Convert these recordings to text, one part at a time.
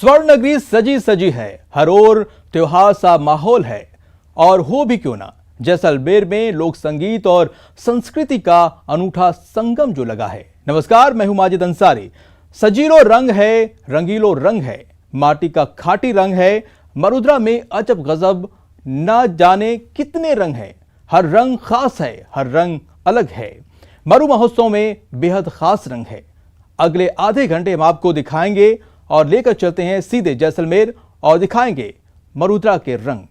स्वर्ण नगरी सजी सजी है, हर ओर त्योहार सा माहौल है। और हो भी क्यों ना, जैसलमेर में लोक संगीत और संस्कृति का अनूठा संगम जो लगा है। नमस्कार, मैं हूं माजिद अंसारी। सजीलो रंग है, रंगीलो रंग है, माटी का खाटी रंग है। मरुधरा में अजब गजब न जाने कितने रंग हैं। हर रंग खास है, हर रंग अलग है। मरु महोत्सव में बेहद खास रंग है। अगले आधे घंटे हम आपको दिखाएंगे और लेकर चलते हैं सीधे जैसलमेर और दिखाएंगे मरुधरा के रंग।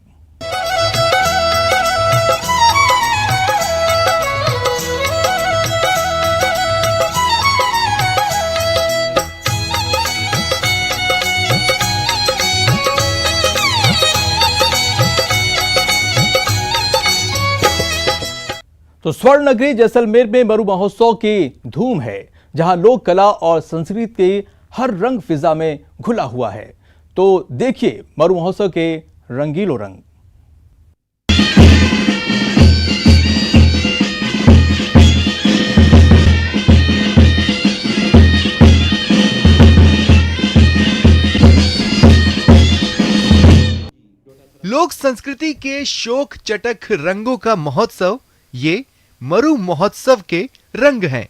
तो स्वर्ण नगरी जैसलमेर में मरु महोत्सव की धूम है, जहां लोक कला और संस्कृति के हर रंग फिजा में घुला हुआ है। तो देखिए मरु महोत्सव के रंगीलो रंग। लोक संस्कृति के शोक चटक रंगों का महोत्सव, ये मरु महोत्सव के रंग हैं।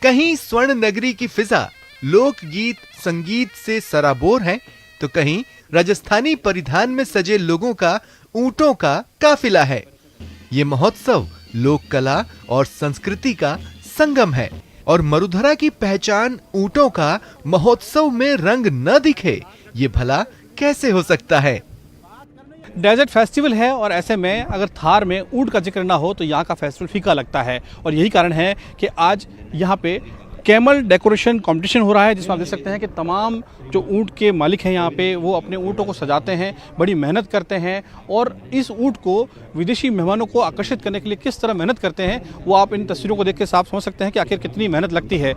कहीं स्वर्ण नगरी की फिजा लोकगीत संगीत से सराबोर है, तो कहीं राजस्थानी परिधान में सजे लोगों का ऊंटों का काफिला है। ये महोत्सव लोक कला और संस्कृति का संगम है और मरुधरा की पहचान ऊंटों का महोत्सव में रंग न दिखे, ये भला कैसे हो सकता है। डेजर्ट फेस्टिवल है और ऐसे में अगर थार में ऊंट का जिक्र ना हो तो यहाँ का फेस्टिवल फीका लगता है। और यही कारण है कि आज यहाँ पे कैमल डेकोरेशन कंपटीशन हो रहा है, जिसमें आप देख सकते हैं कि तमाम जो ऊंट के मालिक हैं यहाँ पे, वो अपने ऊँटों को सजाते हैं, बड़ी मेहनत करते हैं। और इस ऊंट को विदेशी मेहमानों को आकर्षित करने के लिए किस तरह मेहनत करते हैं, वो आप इन तस्वीरों को देख के साफ समझ सकते हैं कि आखिर कितनी मेहनत लगती है।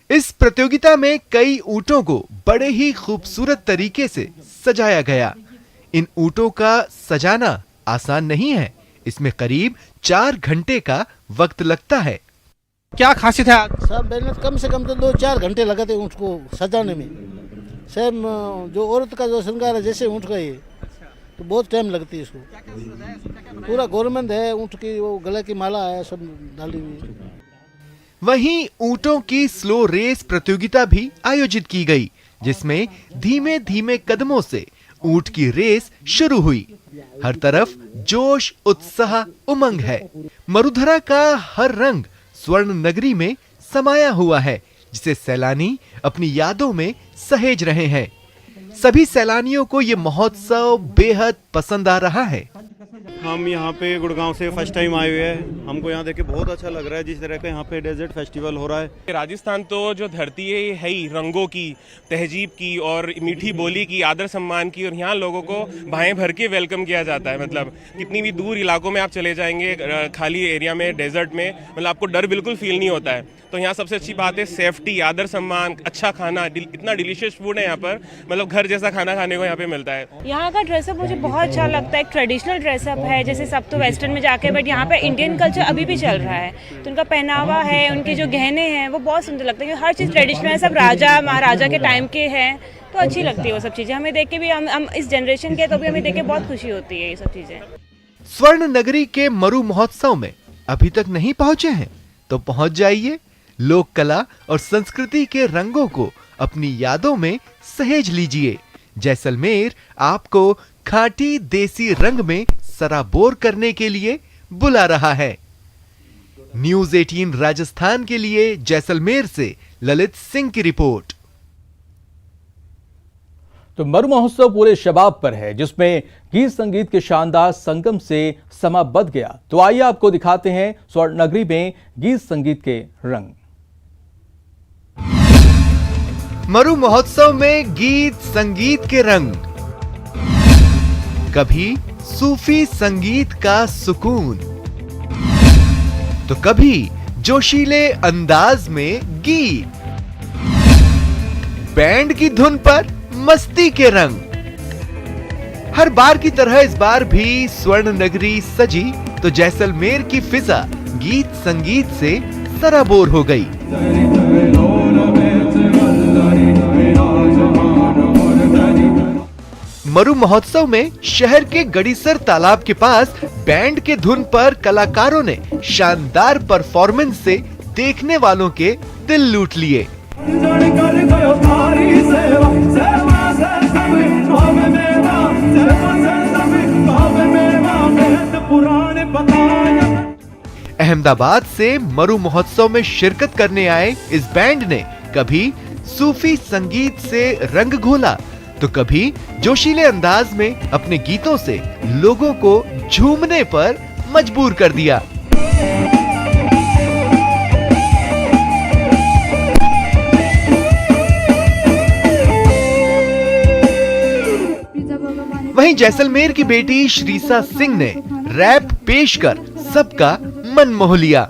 इस प्रतियोगिता में कई ऊंटों को बड़े ही खूबसूरत तरीके से सजाया गया। इन ऊंटों का सजाना आसान नहीं है, इसमें करीब 4 घंटे का वक्त लगता है। क्या खासियत है? सब मेहनत कम से कम तो 2-4 घंटे लगाते ऊँट को सजाने में। सेम जो औरत का जो श्रृंगार है जैसे ऊँट का, ये तो बहुत टाइम लगती है इसको। पूरा गवर्नमेंट है, ऊँट की वो गले की माला है सब डाली हुई। वहीं ऊंटों की स्लो रेस प्रतियोगिता भी आयोजित की गई, जिसमें धीमे धीमे कदमों से ऊंट की रेस शुरू हुई। हर तरफ जोश उत्साह उमंग है। मरुधरा का हर रंग स्वर्ण नगरी में समाया हुआ है, जिसे सैलानी अपनी यादों में सहेज रहे हैं। सभी सैलानियों को ये महोत्सव बेहद पसंद आ रहा है। हम यहाँ पे गुड़गांव से फर्स्ट टाइम आए हुए हैं। हमको यहाँ देख के बहुत अच्छा लग रहा है, जिस तरह का यहाँ पे डेजर्ट फेस्टिवल हो रहा है। राजस्थान तो जो धरती है ही रंगों की, तहजीब की और मीठी बोली की, आदर सम्मान की, और यहाँ लोगों को बाहें भर के वेलकम किया जाता है। मतलब कितनी भी दूर इलाकों में आप चले जाएंगे, खाली एरिया में, डेजर्ट में, मतलब आपको डर बिल्कुल फील नहीं होता है। तो यहाँ सबसे अच्छी बात है सेफ्टी, आदर सम्मान, अच्छा खाना, इतना डिलीशियस फूड है यहाँ पर, मतलब घर जैसा खाना खाने को यहाँ पे मिलता है। यहाँ का ड्रेसअप मुझे बहुत अच्छा लगता है। एक ट्रेडिशनल ड्रेसअप है, जैसे सब तो वेस्टर्न में जाके, बट यहाँ पे इंडियन कल्चर अभी भी चल रहा है। तो उनका पहनावा है, उनके जो गहने हैं, वो बहुत सुंदर लगता है, क्योंकि हर चीज़ ट्रेडिशनल है, सब राजा महाराजा के टाइम के हैं, तो अच्छी लगती है वो सब चीज़ें। हमें देख के भी, हम इस जनरेशन के, तो भी हमें देख के बहुत खुशी होती है ये सब चीज़ें। स्वर्ण नगरी के मरु महोत्सव में अभी तक नहीं पहुंचे हैं तो पहुंच जाइए। लोक कला और संस्कृति के रंगों को अपनी यादों में सहेज लीजिए। जैसलमेर आपको खाटी देसी रंग में सराबोर करने के लिए बुला रहा है। न्यूज़ 18 राजस्थान के लिए जैसलमेर से ललित सिंह की रिपोर्ट। तो मरु महोत्सव पूरे शबाब पर है, जिसमें गीत संगीत के शानदार संगम से समा बद गया। तो आइए आपको दिखाते हैं स्वर्ण नगरी में गीत संगीत के रंग। मरु महोत्सव में गीत संगीत के रंग। कभी सूफी संगीत का सुकून, तो कभी जोशीले अंदाज में गीत। बैंड की धुन पर मस्ती के रंग। हर बार की तरह इस बार भी स्वर्ण नगरी सजी तो जैसलमेर की फिजा गीत संगीत से सराबोर हो गई। मरु महोत्सव में शहर के गड़ीसर तालाब के पास बैंड के धुन पर कलाकारों ने शानदार परफॉर्मेंस से देखने वालों के दिल लूट लिए। अहमदाबाद से मरु महोत्सव में शिरकत करने आए इस बैंड ने कभी सूफी संगीत से रंग घोला तो कभी जोशीले अंदाज में अपने गीतों से लोगों को झूमने पर मजबूर कर दिया। वहीं जैसलमेर की बेटी श्रीसा सिंह ने रैप पेश कर सबका मन मोह लिया।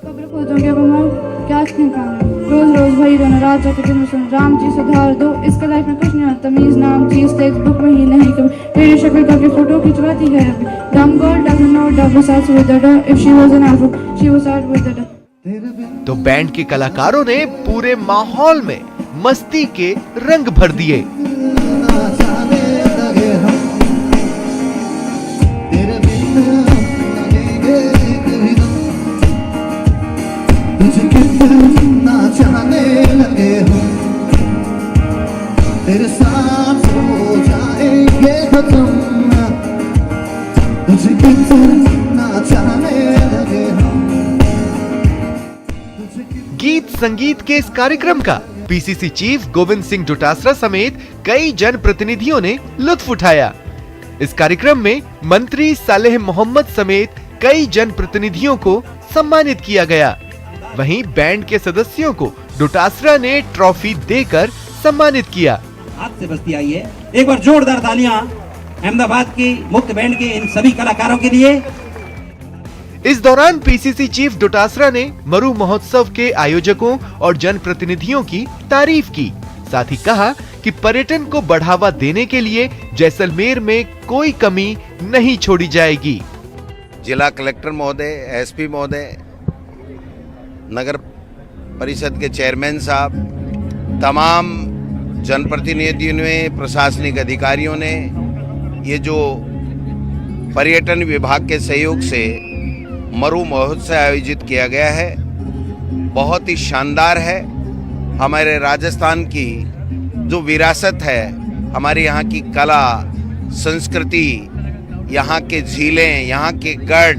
रोज रोज वही रोना, रात जाके दिन सुन, राम जी सुधार दो, इसके लाइफ में कुछ नहीं आता, तमीज नाम चीज टेक्स्ट बुक में ही नहीं कभी, तेरी शक्ल करके फोटो खिंचवाती है अभी, dumb girl doesn't know double starts with the duh, if she was an alpha she was out with the duh। तो बैंड के कलाकारों ने पूरे माहौल में मस्ती के रंग भर दिए। तेरे साथ हो जाएंगे खत्म, तुझे कितना चाहने लगे हम। गीत संगीत के इस कार्यक्रम का पीसीसी चीफ गोविंद सिंह डोटासरा समेत कई जनप्रतिनिधियों ने लुत्फ उठाया। इस कार्यक्रम में मंत्री सालेह मोहम्मद समेत कई जनप्रतिनिधियों को सम्मानित किया गया। वहीं बैंड के सदस्यों को डोटासरा ने ट्रॉफी देकर सम्मानित किया। हाथ से बस्ती आई है, एक बार जोरदार तालियां अहमदाबाद की मुक्त बैंड के इन सभी कलाकारों के लिए। इस दौरान पीसीसी चीफ डोटासरा ने मरु महोत्सव के आयोजकों और जनप्रतिनिधियों की तारीफ की। साथ ही कहा कि पर्यटन को बढ़ावा देने के लिए जैसलमेर में कोई कमी नहीं छोड़ी जाएगी। जिला कलेक्टर महोदय, एसपी महोदय, नगर परिषद के चेयरमैन साहब, तमाम जनप्रतिनिधियों ने, प्रशासनिक अधिकारियों ने, ये जो पर्यटन विभाग के सहयोग से मरु महोत्सव आयोजित किया गया है बहुत ही शानदार है। हमारे राजस्थान की जो विरासत है, हमारे यहाँ की कला संस्कृति, यहाँ के झीलें, यहाँ के गढ़,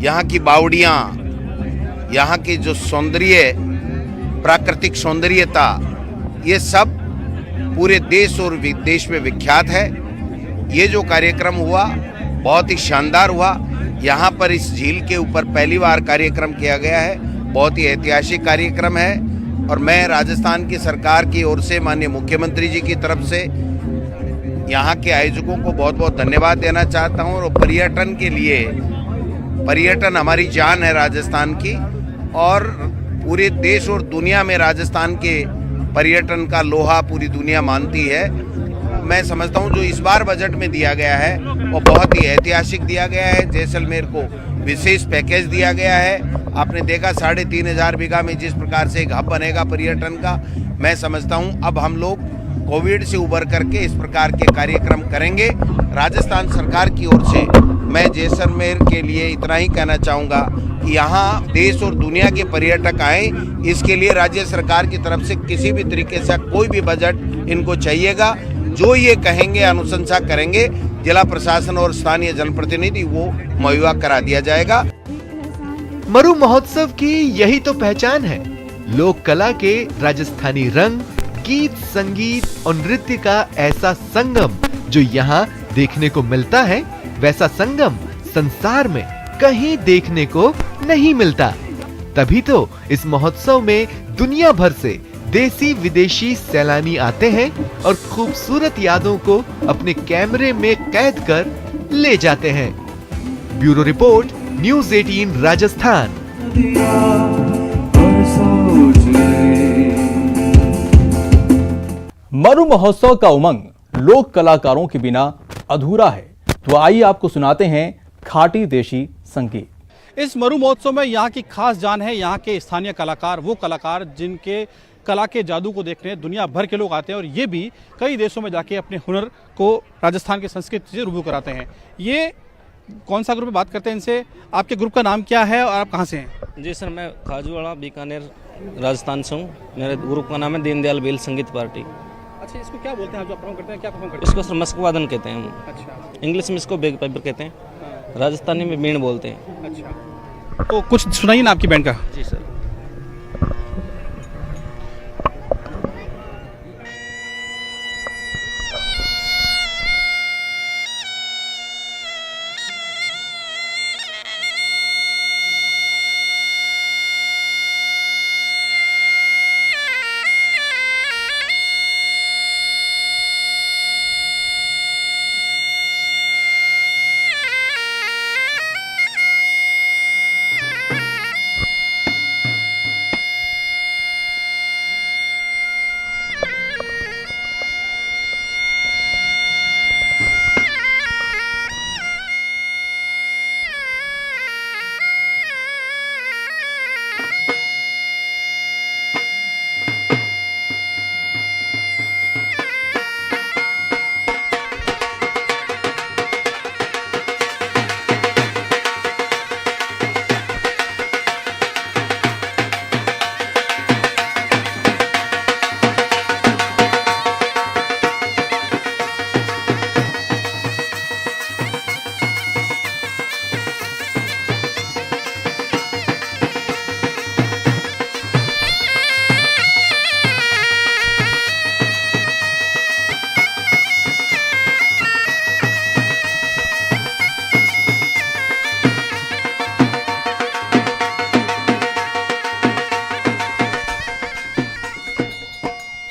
यहाँ की बावड़ियाँ, यहाँ की जो सौंदर्य, प्राकृतिक सौंदर्यता, ये सब पूरे देश और विदेश में विख्यात है। ये जो कार्यक्रम हुआ बहुत ही शानदार हुआ। यहाँ पर इस झील के ऊपर पहली बार कार्यक्रम किया गया है, बहुत ही ऐतिहासिक कार्यक्रम है और मैं राजस्थान की सरकार की ओर से माननीय मुख्यमंत्री जी की तरफ से यहाँ के आयोजकों को बहुत बहुत धन्यवाद देना चाहता हूँ। और पर्यटन के लिए, पर्यटन हमारी जान है राजस्थान की और पूरे देश और दुनिया में राजस्थान के पर्यटन का लोहा पूरी दुनिया मानती है। मैं समझता हूं जो इस बार बजट में दिया गया है वो बहुत ही ऐतिहासिक दिया गया है। जैसलमेर को विशेष पैकेज दिया गया है। आपने देखा 3500 बीघा में जिस प्रकार से एक हब बनेगा पर्यटन का, मैं समझता हूं अब हम लोग कोविड से उबर करके इस प्रकार के कार्यक्रम करेंगे। राजस्थान सरकार की ओर से मैं जैसलमेर के लिए इतना ही कहना चाहूँगा कि यहाँ देश और दुनिया के पर्यटक आए, इसके लिए राज्य सरकार की तरफ से किसी भी तरीके से कोई भी बजट इनको चाहिएगा, जो ये कहेंगे अनुशंसा करेंगे, जिला प्रशासन और स्थानीय जनप्रतिनिधि वो मुहैया करा दिया जाएगा। मरु महोत्सव की यही तो पहचान है, लोक कला के राजस्थानी रंग, गीत संगीत और नृत्य का ऐसा संगम जो यहाँ देखने को मिलता है, वैसा संगम संसार में कहीं देखने को नहीं मिलता। तभी तो इस महोत्सव में दुनिया भर से देसी विदेशी सैलानी आते हैं और खूबसूरत यादों को अपने कैमरे में कैद कर ले जाते हैं। Bureau report, news 18 Rajasthan. Maru Mahotsav का उमंग लोक कलाकारों के बिना अधूरा है। तो आइए आपको सुनाते हैं खाटी देशी संगीत। इस मरु महोत्सव में यहाँ की खास जान है यहाँ के स्थानीय कलाकार, वो कलाकार जिनके कला के जादू को देखने दुनिया भर के लोग आते हैं और ये भी कई देशों में जाके अपने हुनर को राजस्थान की संस्कृति से रूबरू कराते हैं। ये कौन सा ग्रुप है, बात करते हैं इनसे। आपके ग्रुप का नाम क्या है और आप कहाँ से हैं? जी सर, मैं खाजूवाड़ा बीकानेर राजस्थान से हूँ। मेरे ग्रुप का नाम है दीनदयाल बेल संगीत पार्टी। अच्छा, इसको क्या बोलते हैं आप जो परफॉर्म करते हैं, क्या परफॉर्म करते हैं? इसको सर मस्क वादन कहते हैं हम। अच्छा, इंग्लिश में इसको बेग पेपर कहते हैं, राजस्थानी में बीण बोलते हैं। अच्छा, तो कुछ सुनाइए ना आपकी बैंड का। जी सर।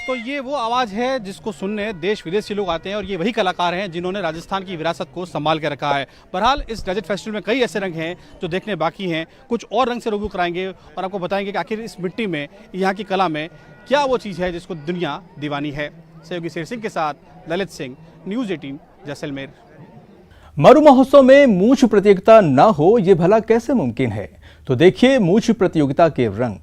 तो ये वो आवाज़ है जिसको सुनने देश विदेश से लोग आते हैं और ये वही कलाकार हैं जिन्होंने राजस्थान की विरासत को संभाल के रखा है। बहरहाल इस डेजर्ट फेस्टिवल में कई ऐसे रंग हैं जो देखने बाकी हैं। कुछ और रंग से रूबरू कराएंगे और आपको बताएंगे कि आखिर इस मिट्टी में, यहाँ की कला में क्या वो चीज़ है जिसको दुनिया दीवानी है। सहयोगी शेर सिंह के साथ ललित सिंह, न्यूज़ 18 जैसलमेर। मरु महोत्सव में मूंछ प्रतियोगिता न हो ये भला कैसे मुमकिन है? तो देखिए मूंछ प्रतियोगिता के रंग।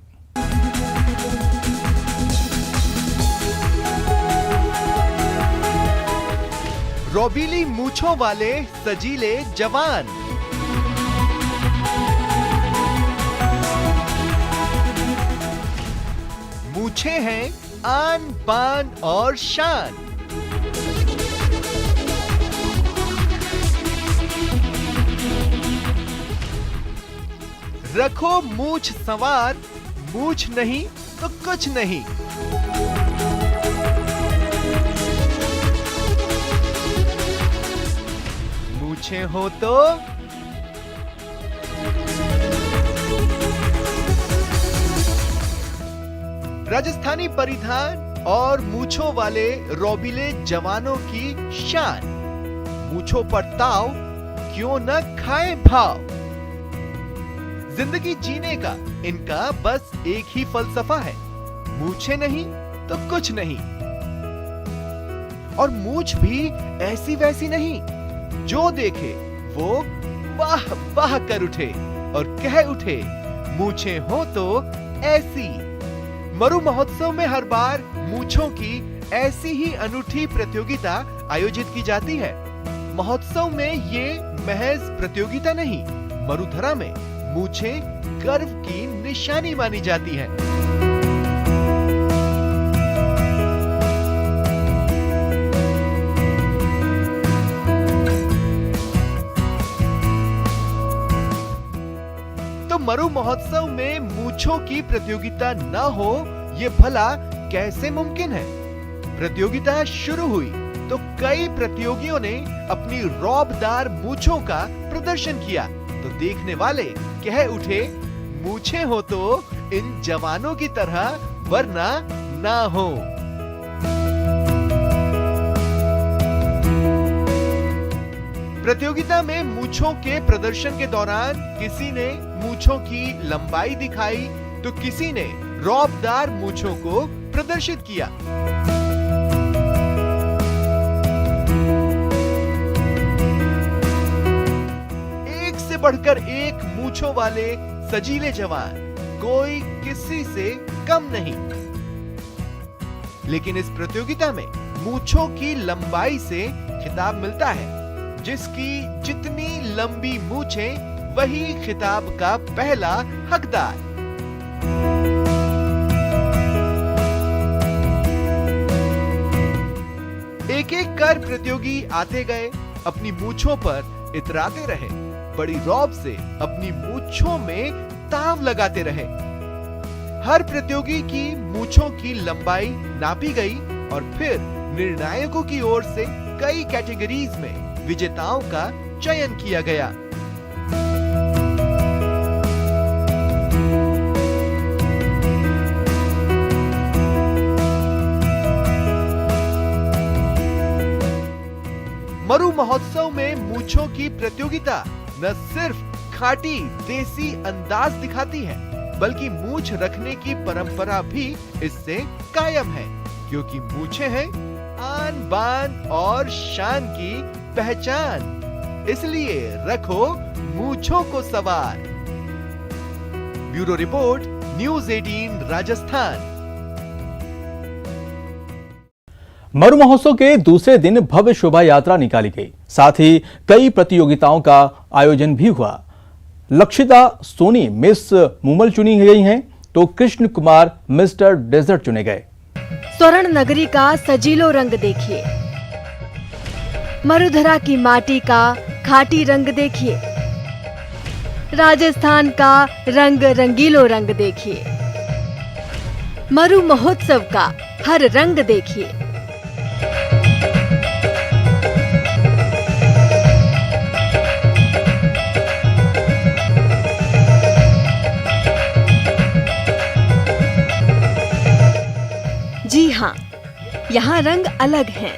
रौबीली मूंछों वाले सजीले जवान, मूंछें हैं आन बान और शान। रखो मूंछ संवार, मूंछ नहीं तो कुछ नहीं। मूंछें हो तो राजस्थानी परिधान और मूंछों वाले रौबीले जवानों की शान। मूंछों पर ताव, क्यों न खाए भाव। जिंदगी जीने का इनका बस एक ही फलसफा है, मूंछें नहीं तो कुछ नहीं। और मूंछ भी ऐसी वैसी नहीं, जो देखे वो वाह वाह कर उठे और कह उठे मूंछें हो तो ऐसी। मरु महोत्सव में हर बार मूंछों की ऐसी ही अनूठी प्रतियोगिता आयोजित की जाती है। महोत्सव में ये महज प्रतियोगिता नहीं, मरुधरा में मूंछें गर्व की निशानी मानी जाती है। तो मरु महोत्सव में मूंछों की प्रतियोगिता न हो ये भला कैसे मुमकिन है? प्रतियोगिता शुरू हुई तो कई प्रतियोगियों ने अपनी रौबदार मूंछों का प्रदर्शन किया, तो देखने वाले कह उठे मूंछें हो तो इन जवानों की तरह, वरना ना हो। प्रतियोगिता में मूंछों के प्रदर्शन के दौरान किसी ने मूंछों की लंबाई दिखाई तो किसी ने रौबदार मूंछों को प्रदर्शित किया। बढ़कर एक मूंछों वाले सजीले जवान, कोई किसी से कम नहीं। लेकिन इस प्रतियोगिता में मूंछों की लंबाई से खिताब मिलता है। जिसकी जितनी लंबी मूंछें वही खिताब का पहला हकदार। एक एक कर प्रतियोगी आते गए, अपनी मूंछों पर इतराते रहे, बड़ी रौब से अपनी मूंछों में ताव लगाते रहे। हर प्रतियोगी की मूंछों की लंबाई नापी गई और फिर निर्णायकों की ओर से कई कैटेगरीज में विजेताओं का चयन किया गया। मरु महोत्सव में मूंछों की प्रतियोगिता न सिर्फ खाटी देसी अंदाज दिखाती है, बल्कि मूंछ रखने की परंपरा भी इससे कायम है, क्योंकि मूंछें हैं आन बान और शान की पहचान। इसलिए रखो मूंछों को सवार। Bureau report, news 18 Rajasthan. Maru Mahotsav के दूसरे दिन भव्य शोभा यात्रा निकाली गई, साथ ही कई प्रतियोगिताओं का आयोजन भी हुआ। लक्षिता सोनी मिस मूमल चुनी गई हैं, तो कृष्ण कुमार मिस्टर डेजर्ट चुने गए। स्वर्ण नगरी का सजीलो रंग देखिए, मरुधरा की माटी का खाटी रंग देखिए, राजस्थान का रंग रंगीलो रंग देखिए, मरु महोत्सव का हर रंग देखिए। जी हाँ, यहाँ रंग अलग हैं,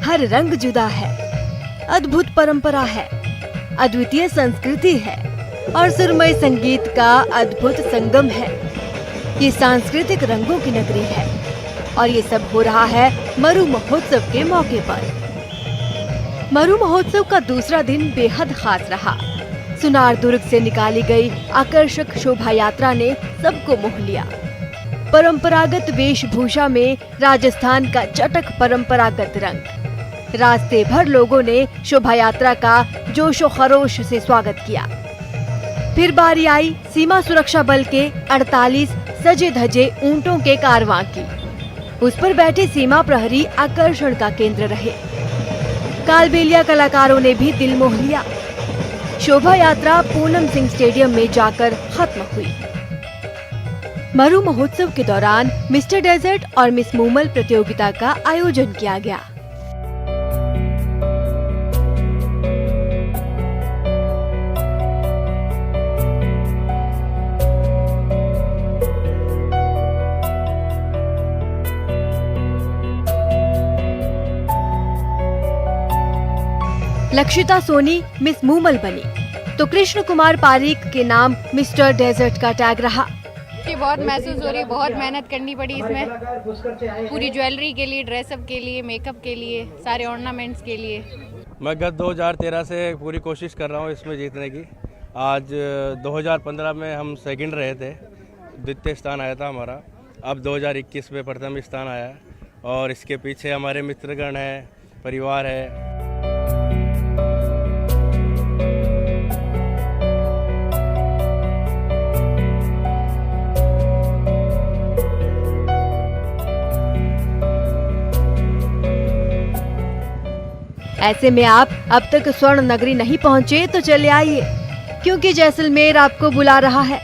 हर रंग जुदा है, अद्भुत परंपरा है, अद्वितीय संस्कृति है और सुरमई संगीत का अद्भुत संगम है। ये सांस्कृतिक रंगों की नगरी है और ये सब हो रहा है मरु महोत्सव के मौके पर। मरु महोत्सव का दूसरा दिन बेहद खास रहा। सुनार दुर्ग से निकाली गई आकर्षक शोभा यात्रा ने सबको मोह लिया। परंपरागत वेशभूषा में राजस्थान का चटक परंपरागत रंग। रास्ते भर लोगों ने शोभा यात्रा का जोशो खरोश से स्वागत किया। फिर बारी आई सीमा सुरक्षा बल के 48 सजे धजे ऊंटों के कारवां की। उस पर बैठे सीमा प्रहरी आकर्षण का केंद्र रहे। कालबेलिया कलाकारों ने भी दिल मोह लिया। शोभा यात्रा पूनम सिंह स्टेडियम में जाकर खत्म हुई। मरु महोत्सव के दौरान मिस्टर डेजर्ट और मिस मूमल प्रतियोगिता का आयोजन किया गया। लक्षिता सोनी मिस मूमल बनी, तो कृष्ण कुमार पारीक के नाम मिस्टर डेजर्ट का टैग रहा। ये बहुत महसूस हो रही है, बहुत मेहनत करनी पड़ी इसमें, पूरी ज्वेलरी के लिए, ड्रेसअप के लिए, मेकअप के लिए, सारे ऑर्नामेंट्स के लिए। मैं गत 2013 से पूरी कोशिश कर रहा हूँ इसमें जीतने की। आज 2015 में हम सेकंड रहे थे, द्वितीय स्थान आया था हमारा। अब 2021 में प्रथम स्थान आया और इसके पीछे हमारे मित्रगण हैं, परिवार है। ऐसे में आप अब तक स्वर्ण नगरी नहीं पहुंचे तो चले आइए, क्योंकि जैसलमेर आपको बुला रहा है।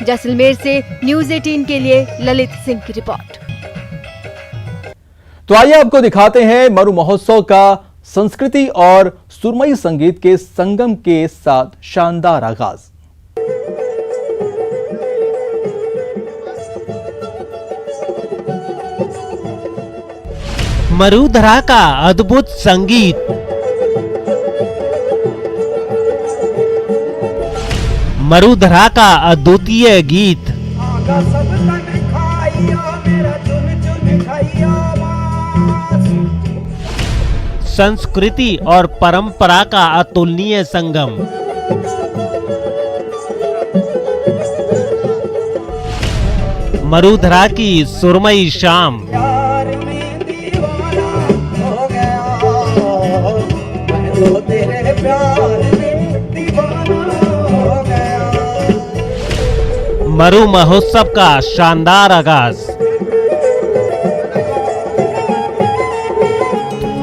जैसलमेर से न्यूज़ 18 के लिए ललित सिंह की रिपोर्ट। तो आइए आपको दिखाते हैं मरु महोत्सव का संस्कृति और सुरमई संगीत के संगम के साथ शानदार आगाज। मरुधरा का अद्भुत संगीत, मरुधरा का अद्वितीय गीत, संस्कृति और परंपरा का अतुलनीय संगम। मरुधरा की सुरमई शाम, मरु महोत्सव का शानदार आगाज।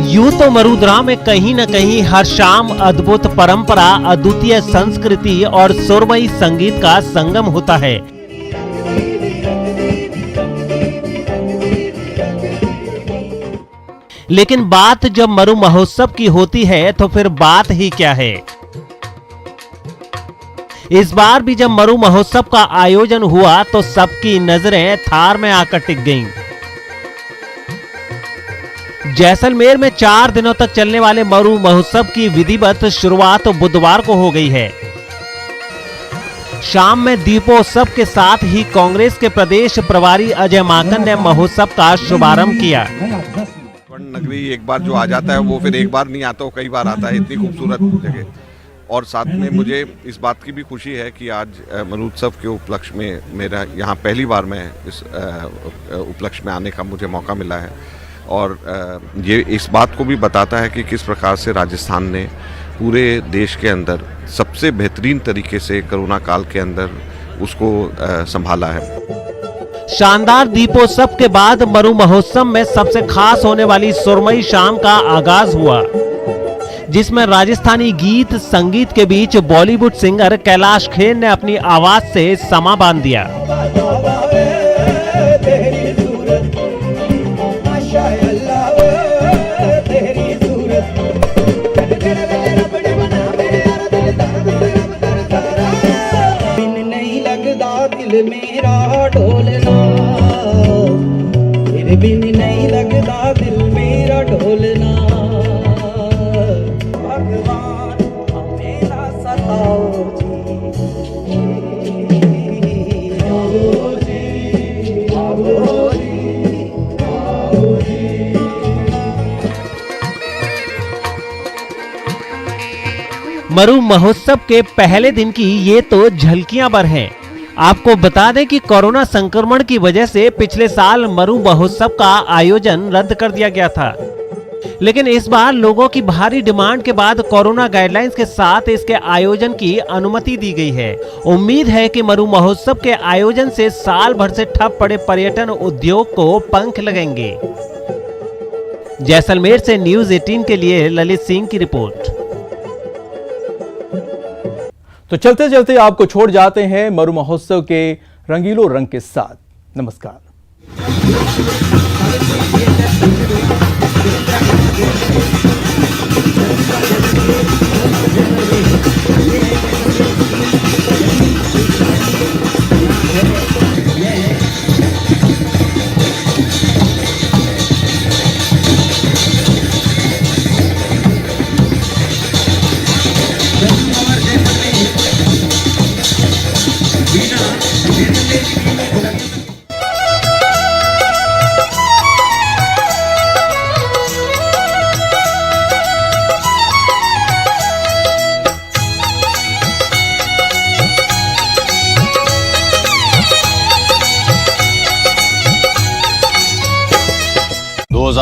यूं तो मरुधरा में कहीं न कहीं हर शाम अद्भुत परंपरा, अद्वितीय संस्कृति और सुरमई संगीत का संगम होता है। लेकिन बात जब मरु महोत्सव की होती है तो फिर बात ही क्या है। इस बार भी जब मरु महोत्सव का आयोजन हुआ तो सबकी नजरें थार में आकर टिक गईं। जैसलमेर में 4 दिनों तक चलने वाले मरु महोत्सव की विधिवत शुरुआत बुधवार को हो गई है। शाम में दीपोत्सव के साथ ही कांग्रेस के प्रदेश प्रभारी अजय माकन ने महोत्सव का शुभारंभ किया। स्वर्ण नगरी एक बार जो आ जाता है वो फिर एक बार नहीं आता, वो कई बार आता है। इतनी खूबसूरत जगह, और साथ में मुझे इस बात की भी खुशी है कि आज महोत्सव के उपलक्ष्य में मेरा यहाँ पहली बार मैं इस उपलक्ष्य में आने का मुझे मौका मिला है। और ये इस बात को भी बताता है कि किस प्रकार से राजस्थान ने पूरे देश के अंदर सबसे बेहतरीन तरीके से कोरोना काल के अंदर उसको संभाला है। शानदार दीपोत्सव के बाद मरु महोत्सव में सबसे खास होने वाली सुरमई शाम का आगाज हुआ, जिसमें राजस्थानी गीत संगीत के बीच बॉलीवुड सिंगर कैलाश खेर ने अपनी आवाज से समा बांध दिया। दिल मेरा ढोलना, तेरे बिन नहीं लगता दिल मेरा ढोलना। भगवान हमें ना सताओ जी, आओ जी, आओ जी, आओ जी। मरु महोत्सव के पहले दिन की ये तो झलकियां भर हैं। आपको बता दें कि कोरोना संक्रमण की वजह से पिछले साल मरु महोत्सव का आयोजन रद्द कर दिया गया था, लेकिन इस बार लोगों की भारी डिमांड के बाद कोरोना गाइडलाइंस के साथ इसके आयोजन की अनुमति दी गई है। उम्मीद है कि मरु महोत्सव के आयोजन से साल भर से ठप पड़े पर्यटन उद्योग को पंख लगेंगे। जैसलमेर से न्यूज़ 18 के लिए ललित सिंह की रिपोर्ट। तो चलते चलते आपको छोड़ जाते हैं मरु महोत्सव के रंगीलो रंग के साथ। नमस्कार।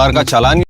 का चालान